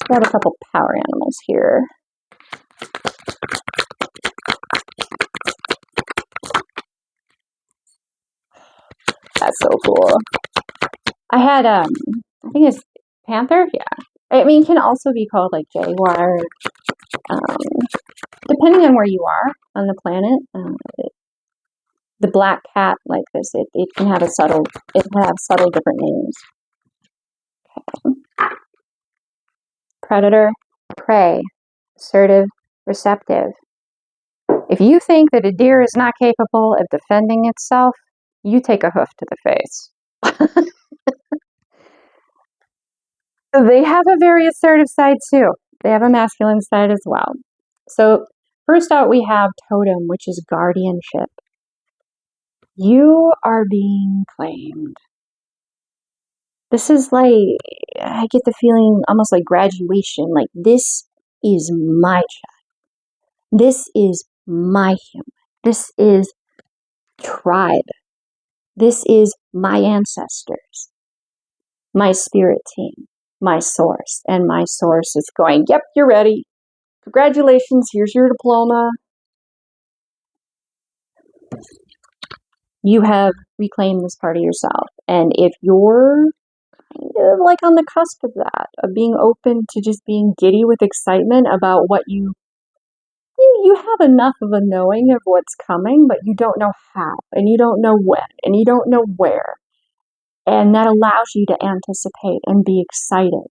Grab a couple power animals here. That's so cool. I had, I think it's panther? Yeah. I mean, it can also be called like jaguar. Depending on where you are on the planet, the black cat like this, it can have subtle different names. Okay. Predator, prey, assertive, receptive. If you think that a deer is not capable of defending itself, you take a hoof to the face. They have a very assertive side too. They have a masculine side as well. So first out we have totem, which is guardianship. You are being claimed. This is like, I get the feeling almost like graduation, like this is my child. This is my human. This is tribe. This is my ancestors, my spirit team, my source. And my source is going, yep, you're ready. Congratulations, here's your diploma. You have reclaimed this part of yourself. And if you're kind of like on the cusp of that, of being open to just being giddy with excitement about what you have enough of a knowing of what's coming, but you don't know how, and you don't know when, and you don't know where. And that allows you to anticipate and be excited.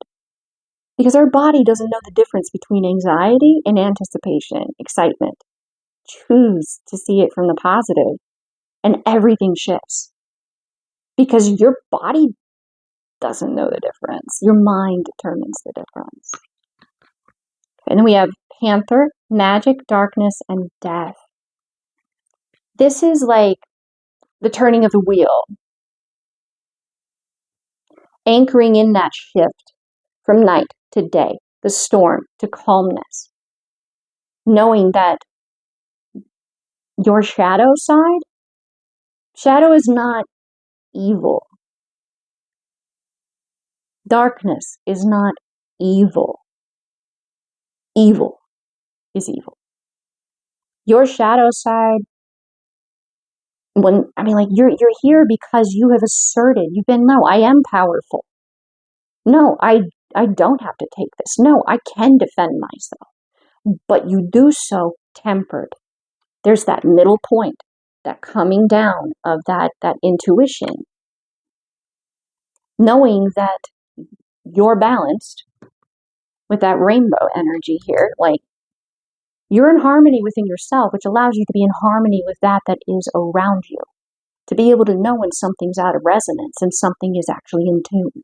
Because our body doesn't know the difference between anxiety and anticipation, excitement. Choose to see it from the positive, and everything shifts. Because your body doesn't know the difference. Your mind determines the difference. And then we have Panther, magic, darkness, and death. This is like the turning of the wheel. Anchoring in that shift from night to day, the storm to calmness. Knowing that your shadow side, shadow is not evil. Darkness is not evil. Evil is evil. Your shadow side, you're here because you have asserted, you've been, no, I am powerful. No, I don't have to take this. No, I can defend myself. But you do so tempered. There's that middle point, that coming down of that intuition. Knowing that you're balanced with that rainbow energy here, like you're in harmony within yourself, which allows you to be in harmony with that is around you. To be able to know when something's out of resonance and something is actually in tune.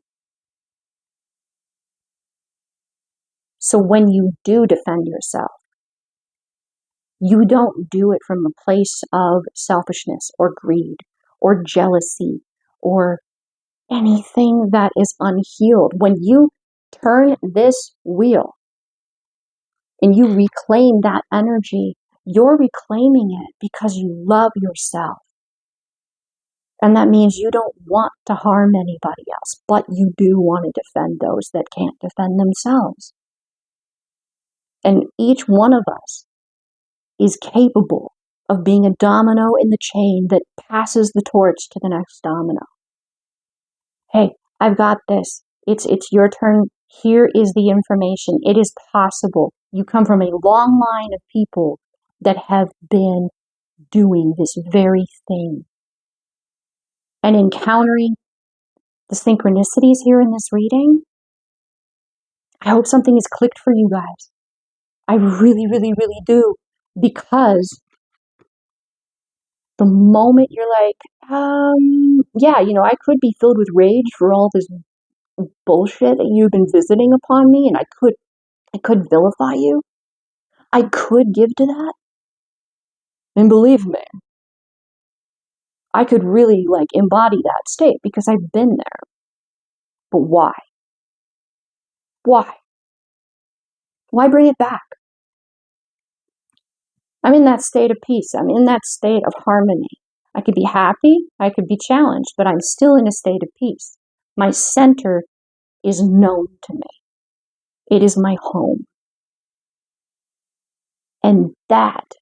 So when you do defend yourself, you don't do it from a place of selfishness or greed or jealousy or anything that is unhealed. When you turn this wheel and you reclaim that energy, you're reclaiming it because you love yourself. And that means you don't want to harm anybody else, but you do want to defend those that can't defend themselves. And each one of us is capable of being a domino in the chain that passes the torch to the next domino. Hey, I've got this. It's your turn. Here is the information. It is possible. You come from a long line of people that have been doing this very thing. And encountering the synchronicities here in this reading, I hope something has clicked for you guys. I really, really, really do. Because the moment you're like, yeah, I could be filled with rage for all this bullshit that you've been visiting upon me, and I could vilify you. I could give to that. And believe me, I could really embody that state because I've been there. But why? Why? Why bring it back? I'm in that state of peace. I'm in that state of harmony. I could be happy. I could be challenged, but I'm still in a state of peace. My center is known to me. It is my home. And that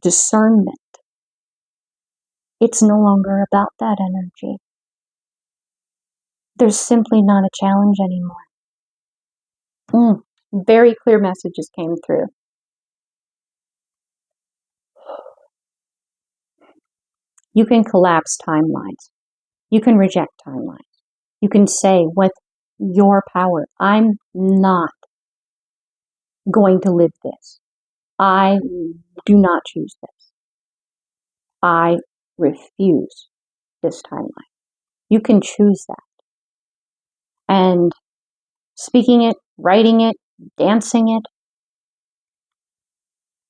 discernment, it's no longer about that energy. There's simply not a challenge anymore. Very clear messages came through. You can collapse timelines. You can reject timelines. You can say with your power, I'm not going to live this. I do not choose this. I refuse this timeline. You can choose that. And speaking it, writing it, dancing it,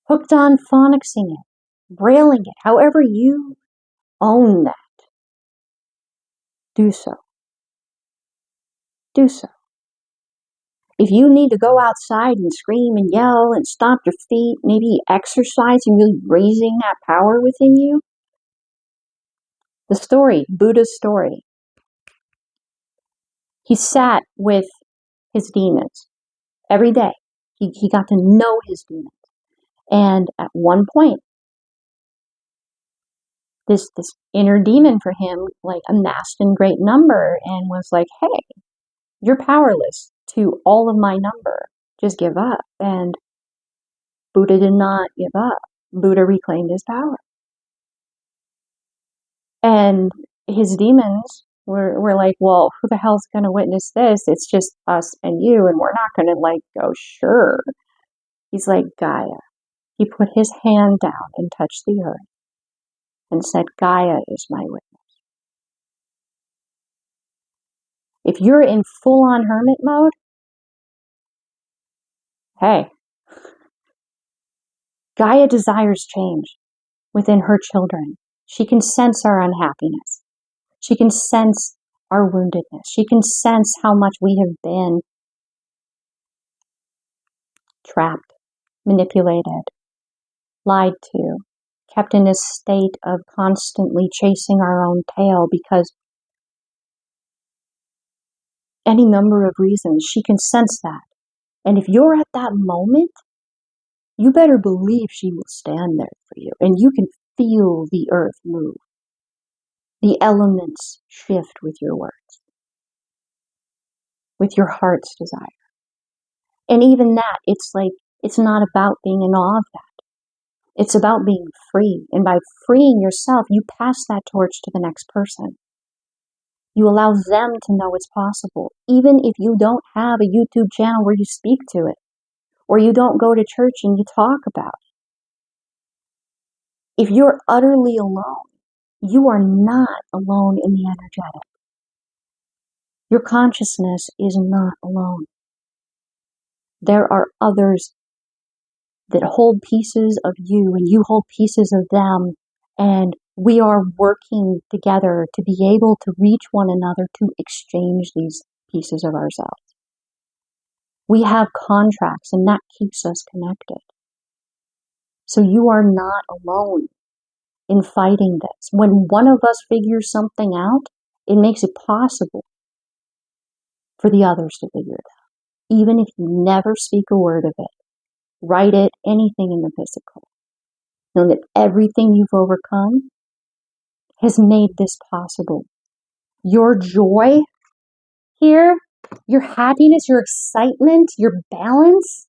hooked on phonicsing it, brailing it, however you own that, do so. Do so. If you need to go outside and scream and yell and stomp your feet, maybe exercise and really raising that power within you. The story, Buddha's story. He sat with his demons every day. He got to know his demons. And at one point, this inner demon for him like amassed in great number and was like, hey, you're powerless to all of my number. Just give up. And Buddha did not give up. Buddha reclaimed his power. And his demons were like, well, who the hell's going to witness this? It's just us and you, and we're not going to like go, sure. He's like, Gaia. He put his hand down and touched the earth and said, Gaia is my witness. If you're in full-on hermit mode, hey, Gaia desires change within her children. She can sense our unhappiness. She can sense our woundedness. She can sense how much we have been trapped, manipulated, lied to, kept in a state of constantly chasing our own tail because any number of reasons, she can sense that. And if you're at that moment, you better believe she will stand there for you. And you can feel the earth move. The elements shift with your words, with your heart's desire. And even that, it's like, it's not about being in awe of that. It's about being free. And by freeing yourself, you pass that torch to the next person. You allow them to know it's possible. Even if you don't have a YouTube channel where you speak to it, or you don't go to church and you talk about it. If you're utterly alone, you are not alone in the energetic. Your consciousness is not alone. There are others that hold pieces of you and you hold pieces of them, and we are working together to be able to reach one another to exchange these pieces of ourselves. We have contracts and that keeps us connected. So you are not alone in fighting this. When one of us figures something out, it makes it possible for the others to figure it out. Even if you never speak a word of it, write it, anything in the physical. Know that everything you've overcome has made this possible. Your joy here, your happiness, your excitement, your balance,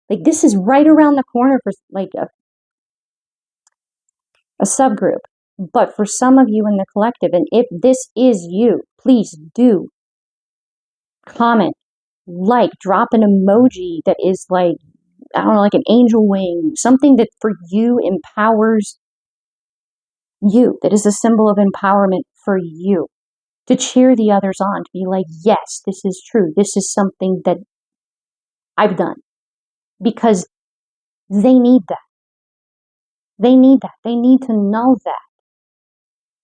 like this is right around the corner for like a subgroup. But for some of you in the collective, and if this is you, please do comment, like, drop an emoji that is like, I don't know, like an angel wing, something that for you empowers you, that is a symbol of empowerment for you, to cheer the others on, to be like, yes, this is true. This is something that I've done. Because they need that. They need that. They need to know that.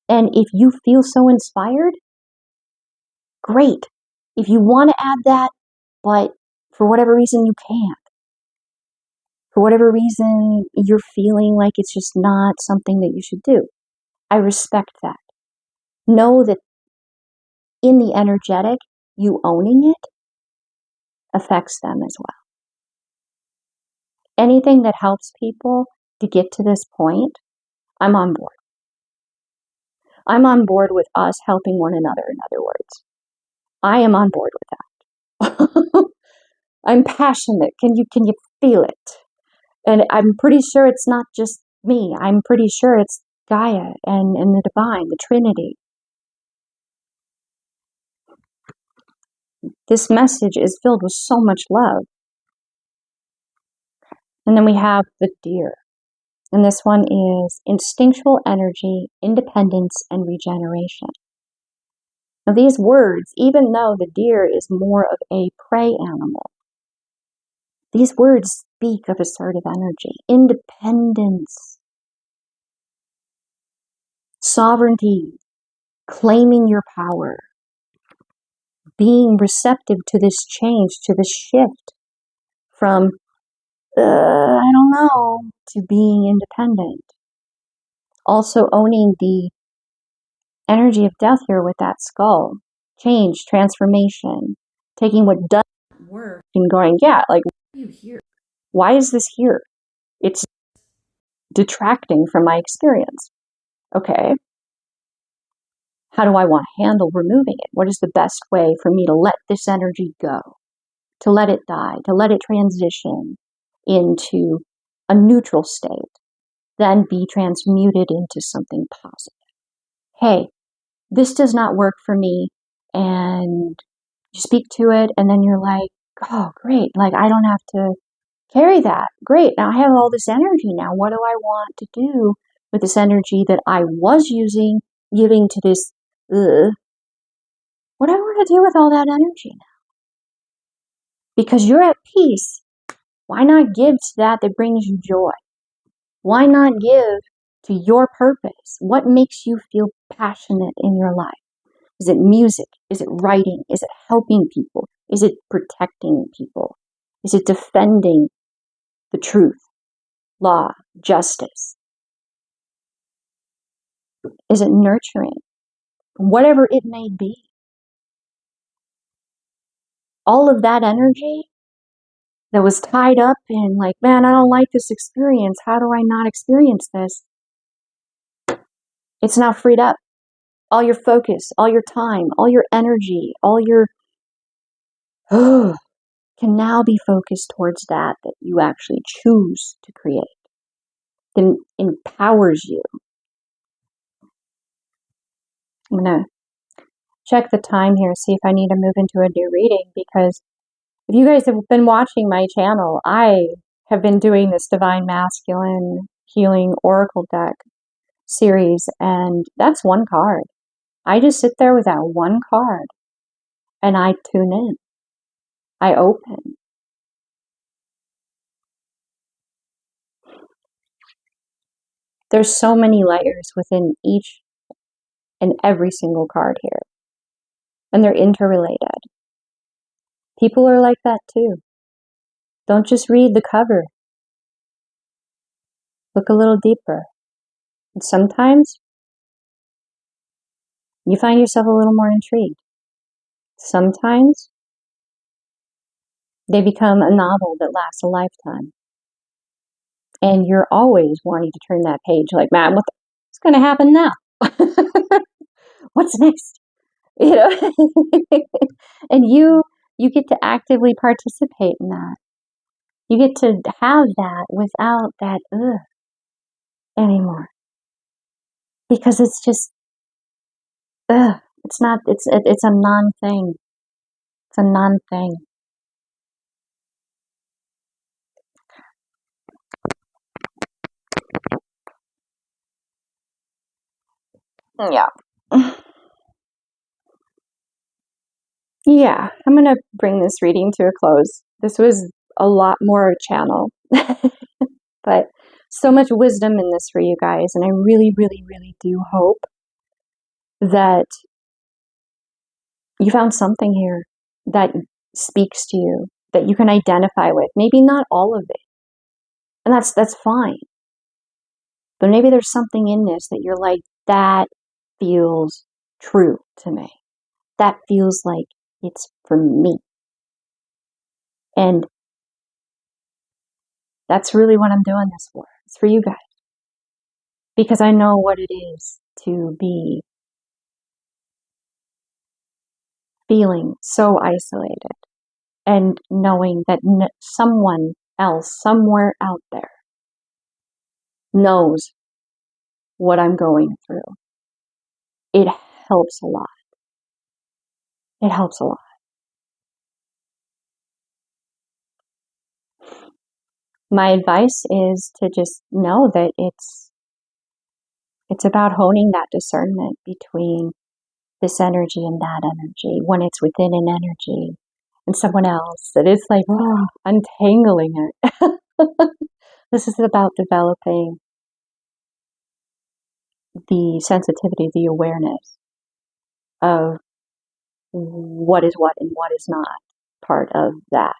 And if you feel so inspired, great. If you want to add that, but for whatever reason you can't. For whatever reason you're feeling like it's just not something that you should do. I respect that. Know that in the energetic, you owning it affects them as well. Anything that helps people to get to this point, I'm on board. I'm on board with us helping one another, in other words. I am on board with that. I'm passionate. Can you feel it? And I'm pretty sure it's not just me. I'm pretty sure it's Gaia and the divine, the Trinity. This message is filled with so much love. And then we have the deer. And this one is instinctual energy, independence, and regeneration. Now these words, even though the deer is more of a prey animal, these words speak of assertive energy, independence, sovereignty, claiming your power, being receptive to this change, to this shift from, I don't know, to being independent. Also owning the energy of death here with that skull. Change, transformation, taking what doesn't work and going, yeah, like, why are you here? Why is this here? It's detracting from my experience. Okay. How do I want to handle removing it? What is the best way for me to let this energy go? To let it die, to let it transition into a neutral state, then be transmuted into something positive. Hey, this does not work for me, and you speak to it, and then you're like, oh, great, like I don't have to carry that. Great, now I have all this energy now. What do I want to do with this energy that I was using, giving to this, what do I want to do with all that energy now? Because you're at peace. Why not give to that brings you joy? Why not give to your purpose? What makes you feel passionate in your life? Is it music? Is it writing? Is it helping people? Is it protecting people? Is it defending the truth, law, justice? Is it nurturing? Whatever it may be. All of that energy that was tied up in like, man, I don't like this experience. How do I not experience this? It's now freed up. All your focus, all your time, all your energy, all your can now be focused towards that you actually choose to create. That empowers you. I'm going to check the time here, see if I need to move into a new reading, because if you guys have been watching my channel, I have been doing this Divine Masculine Healing Oracle deck series, and that's one card. I just sit there with that one card, and I tune in. I open. There's so many layers within each and every single card here, and they're interrelated. People are like that too. Don't just read the cover. Look a little deeper. And sometimes you find yourself a little more intrigued. Sometimes they become a novel that lasts a lifetime. And you're always wanting to turn that page like, man, what's going to happen now? What's next? You know? And you get to actively participate in that. You get to have that without that anymore. Because it's just, it's not, it's a non-thing. It's a non-thing. Yeah. Yeah, I'm going to bring this reading to a close. This was a lot more channel, but so much wisdom in this for you guys. And I really, really, really do hope that you found something here that speaks to you, that you can identify with. Maybe not all of it. And that's fine. But maybe there's something in this that you're like, that feels true to me. That feels like it's for me. And that's really what I'm doing this for. It's for you guys. Because I know what it is to be feeling so isolated and knowing that someone else, somewhere out there, knows what I'm going through. It helps a lot. It helps a lot. My advice is to just know that it's about honing that discernment between this energy and that energy when it's within an energy and someone else. That it's like, oh, untangling it. This is about developing the sensitivity, the awareness of what is what and what is not part of that,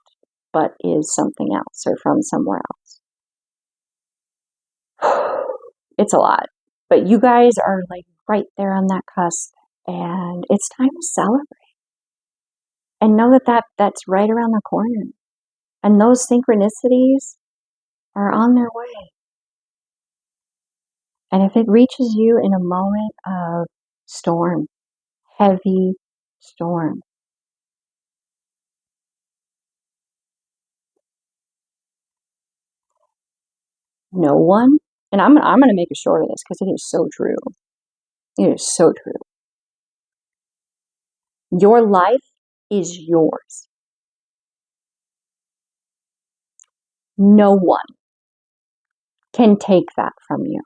but is something else or from somewhere else. It's a lot, but you guys are like right there on that cusp, and it's time to celebrate and know that that's right around the corner, and those synchronicities are on their way. And if it reaches you in a moment of storm, heavy storm, no one, and I'm going to make a short of this because it is so true. It is so true. Your life is yours. No one can take that from you.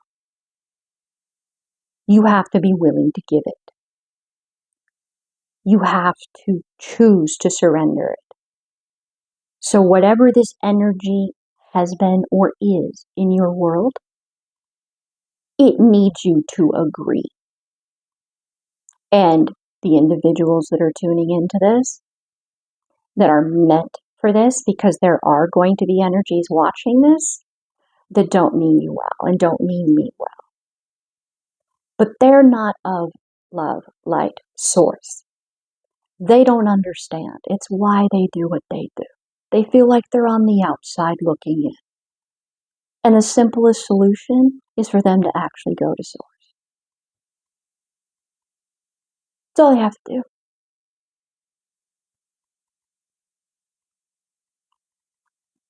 You have to be willing to give it. You have to choose to surrender it. So whatever this energy has been or is in your world, it needs you to agree. And the individuals that are tuning into this, that are meant for this, because there are going to be energies watching this that don't mean you well and don't mean me well. But they're not of love, light, source. They don't understand. It's why they do what they do. They feel like they're on the outside looking in. And the simplest solution is for them to actually go to source. That's all they have to do.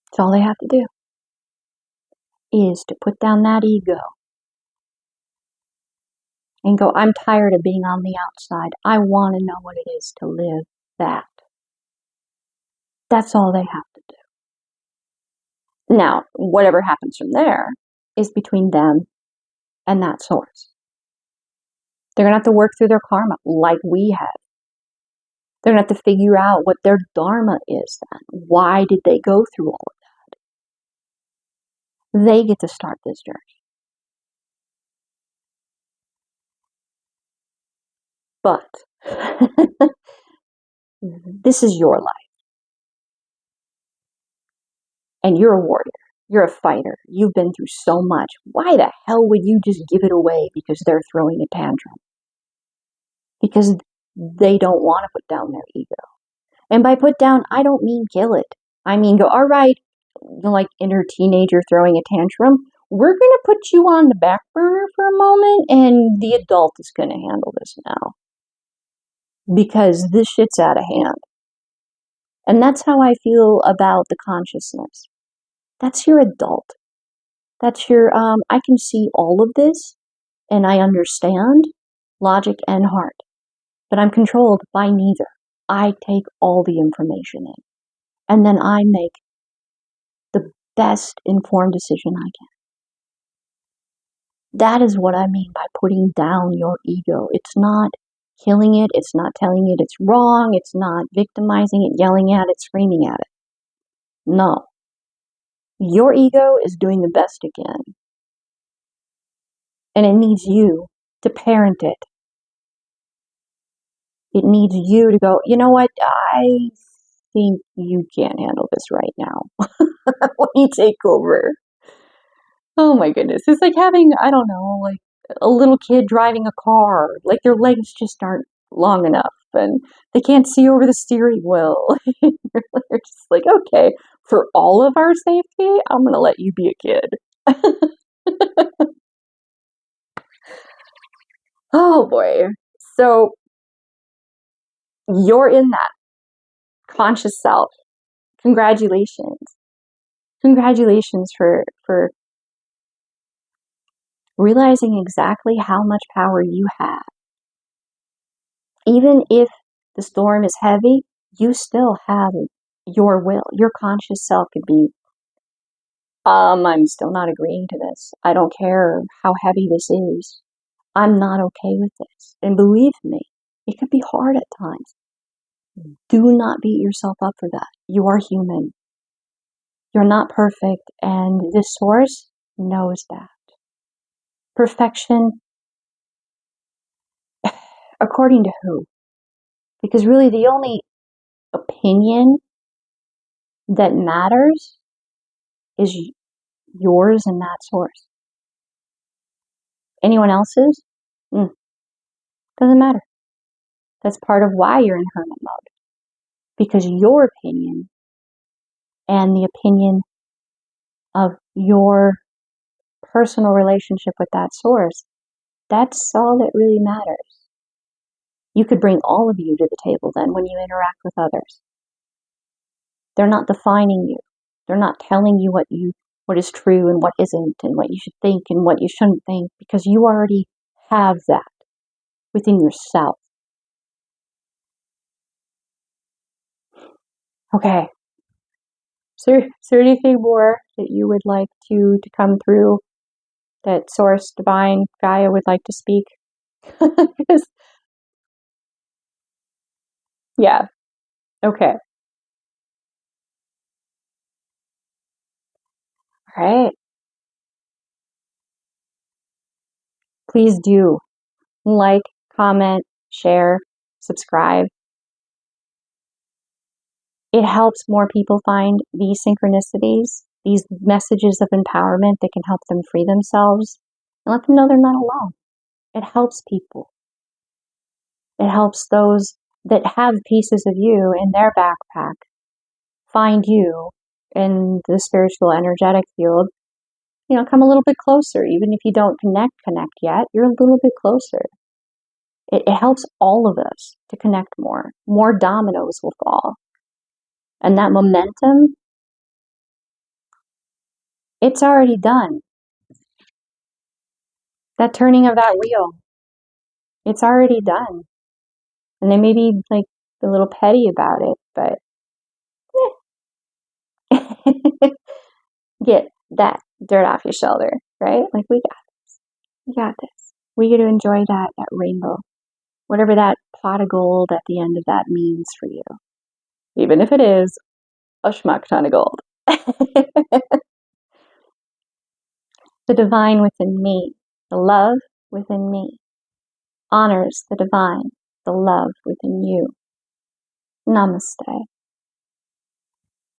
That's all they have to do. Is to put down that ego and go, I'm tired of being on the outside. I want to know what it is to live that. That's all they have to do. Now, whatever happens from there is between them and that source. They're going to have to work through their karma like we have. They're going to have to figure out what their dharma is then. Why did they go through all of that? They get to start this journey. But this is your life. And you're a warrior. You're a fighter. You've been through so much. Why the hell would you just give it away because they're throwing a tantrum? Because they don't want to put down their ego. And by put down, I don't mean kill it. I mean go, all right, like inner teenager throwing a tantrum, we're going to put you on the back burner for a moment, and the adult is going to handle this now. Because this shit's out of hand. And that's how I feel about the consciousness. That's your adult. That's your, I can see all of this, and I understand logic and heart. But I'm controlled by neither. I take all the information in. And then I make the best informed decision I can. That is what I mean by putting down your ego. It's not killing it. It's not telling it it's wrong. It's not victimizing it, yelling at it, screaming at it. No. Your ego is doing the best it can. And it needs you to parent it. It needs you to go, you know what, I think you can't handle this right now. Let me take over. Oh my goodness. It's like having, I don't know, like a little kid driving a car. Like their legs just aren't long enough. and they can't see over the steering wheel. They're just like, okay, for all of our safety, I'm going to let you be a kid. Oh boy. So you're in that conscious self. Congratulations. Congratulations for realizing exactly how much power you have. Even if the storm is heavy, you still have your will. Your conscious self could be, I'm still not agreeing to this. I don't care how heavy this is. I'm not okay with this. And believe me, it could be hard at times. Do not beat yourself up for that. You are human. You're not perfect, and this source knows that. Perfection, according to who? Because really the only opinion that matters is yours and that source. Anyone else's? Doesn't matter. That's part of why you're in hermit mode. Because your opinion and the opinion of your personal relationship with that source, that's all that really matters. You could bring all of you to the table then when you interact with others. They're not defining you. They're not telling you what is true and what isn't, and what you should think and what you shouldn't think, because you already have that within yourself. Okay. So is there anything more that you would like to come through, that Source, Divine, Gaia would like to speak? Yeah. Okay. All right. Please do like, comment, share, subscribe. It helps more people find these synchronicities, these messages of empowerment that can help them free themselves and let them know they're not alone. It helps people. It helps those that have pieces of you in their backpack find you in the spiritual energetic field. Come a little bit closer. Even if you don't connect yet, you're a little bit closer. It helps all of us to connect more. More dominoes will fall. And that momentum, it's already done. That turning of that wheel, it's already done. And they may be like a little petty about it, but get that dirt off your shoulder, right? Like, we got this. We got this. We get to enjoy that rainbow. Whatever that pot of gold at the end of that means for you. Even if it is a schmuck ton of gold. The divine within me, the love within me, honors the divine, the love within you. Namaste.